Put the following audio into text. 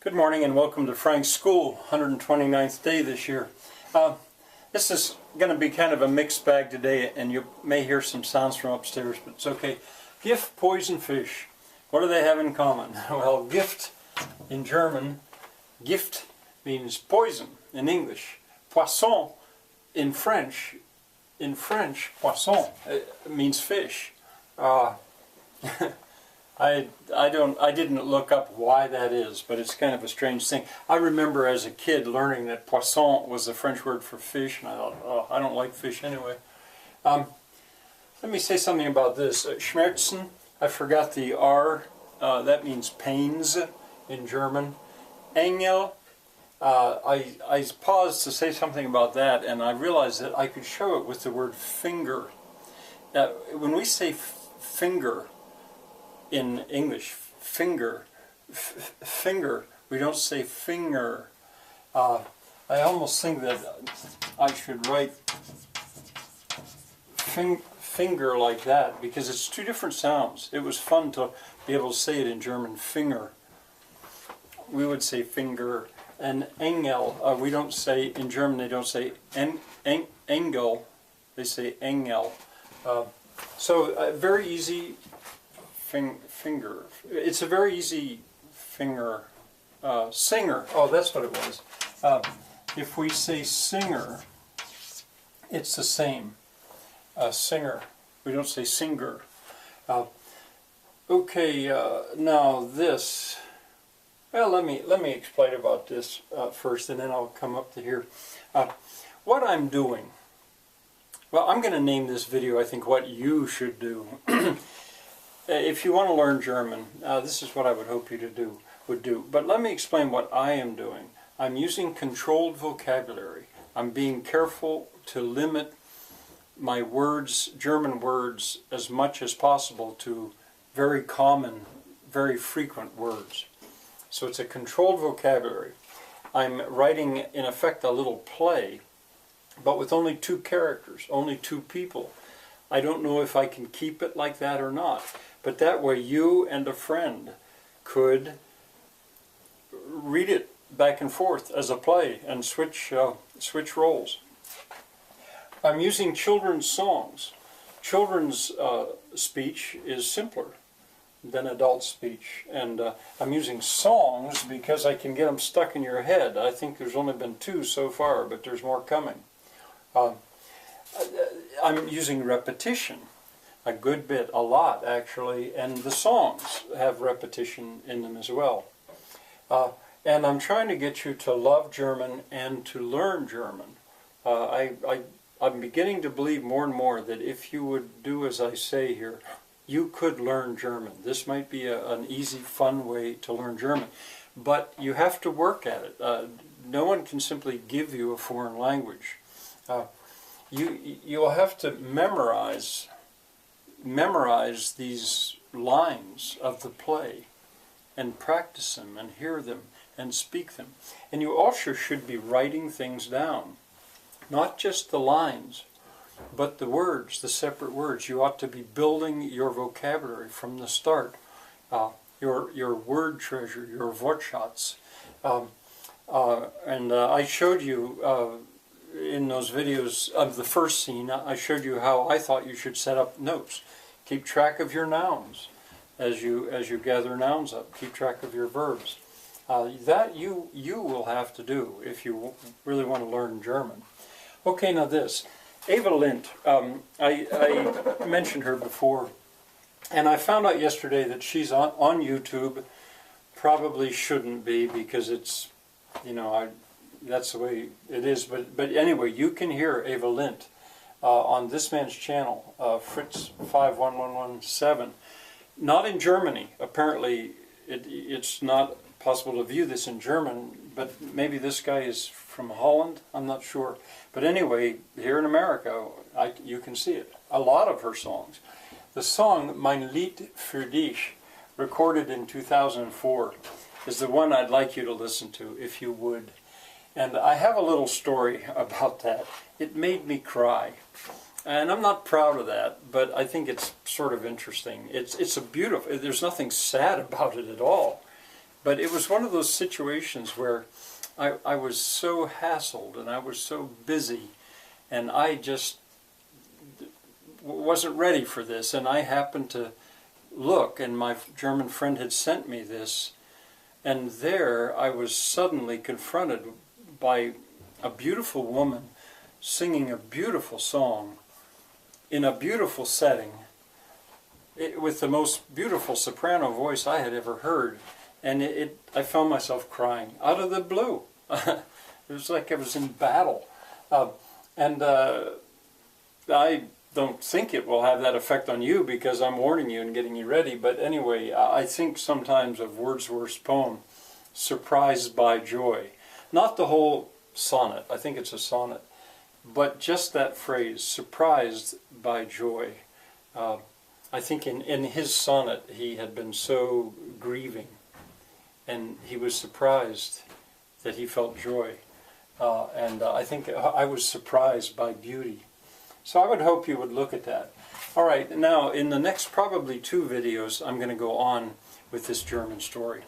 Good morning and welcome to Frank's School, 129th day this year. This is going to be kind of a mixed bag today, and you may hear some sounds from upstairs, but it's okay. Gift, poison, fish. What do they have in common? Well, gift in German, gift means poison in English. Poisson in French, poisson means fish. I didn't look up why that is, but it's kind of a strange thing. I remember as a kid learning that poisson was the French word for fish, and I thought, oh, I don't like fish anyway. Let me say something about this. Schmerzen, I forgot the R, that means pains in German. Engel, I paused to say something about that, and I realized that I could show it with the word finger. When we say finger, in English, finger, we don't say finger. I almost think that I should write finger like that, because it's two different sounds. It was fun to be able to say it in German, finger. We would say finger. And Engel, we don't say, in German they don't say Engel, they say Engel. So very easy finger. It's a very easy finger. Singer. Oh, that's what it was. If we say singer, it's the same. Singer. We don't say singer. Okay. Now this. Well, let me explain about this first, and then I'll come up to here. What I'm doing. Well, I'm going to name this video, I think, what you should do. If you want to learn German, this is what I would hope you would do. But let me explain what I am doing. I'm using controlled vocabulary. I'm being careful to limit my words, German words, as much as possible to very common, very frequent words. So it's a controlled vocabulary. I'm writing, in effect, a little play, but with only two characters, only two people. I don't know if I can keep it like that or not. But that way you and a friend could read it back and forth as a play and switch roles. I'm using children's songs. Children's speech is simpler than adult speech. And I'm using songs because I can get them stuck in your head. I think there's only been 2 so far, but there's more coming. I'm using repetition. A good bit, a lot actually, and the songs have repetition in them as well. And I'm trying to get you to love German and to learn German. I'm beginning to believe more and more that if you would do as I say here, you could learn German. This might be an easy, fun way to learn German. But you have to work at it. No one can simply give you a foreign language. You'll have to memorize these lines of the play and practice them and hear them and speak them. And you also should be writing things down. Not just the lines, but the words, the separate words. You ought to be building your vocabulary from the start. Your word treasure, your Wortschatz. And I showed you in those videos of the first scene, I showed you how I thought you should set up notes. Keep track of your nouns as you gather nouns up. Keep track of your verbs. That you will have to do if you really want to learn German. Okay, now this. Eva Lint, I mentioned her before, and I found out yesterday that she's on YouTube. Probably shouldn't be, because it's, that's the way it is. But anyway, you can hear Eva Lint on this man's channel, Fritz 51117. Not in Germany. Apparently, it's not possible to view this in German, but maybe this guy is from Holland. I'm not sure. But anyway, here in America, you can see it. A lot of her songs. The song Mein Lied für dich, recorded in 2004, is the one I'd like you to listen to, if you would. And I have a little story about that. It made me cry. And I'm not proud of that, but I think it's sort of interesting. It's a beautiful, there's nothing sad about it at all. But it was one of those situations where I was so hassled and I was so busy, and I just wasn't ready for this. And I happened to look, and my German friend had sent me this, and there I was suddenly confronted by a beautiful woman singing a beautiful song in a beautiful setting with the most beautiful soprano voice I had ever heard. And I found myself crying out of the blue. It was like I was in battle. And I don't think it will have that effect on you because I'm warning you and getting you ready. But anyway, I think sometimes of Wordsworth's poem, Surprised by Joy. Not the whole sonnet, I think it's a sonnet, but just that phrase, surprised by joy. I think in his sonnet he had been so grieving, and he was surprised that he felt joy. And I think I was surprised by beauty. So I would hope you would look at that. All right, now in the next probably 2 videos, I'm going to go on with this German story.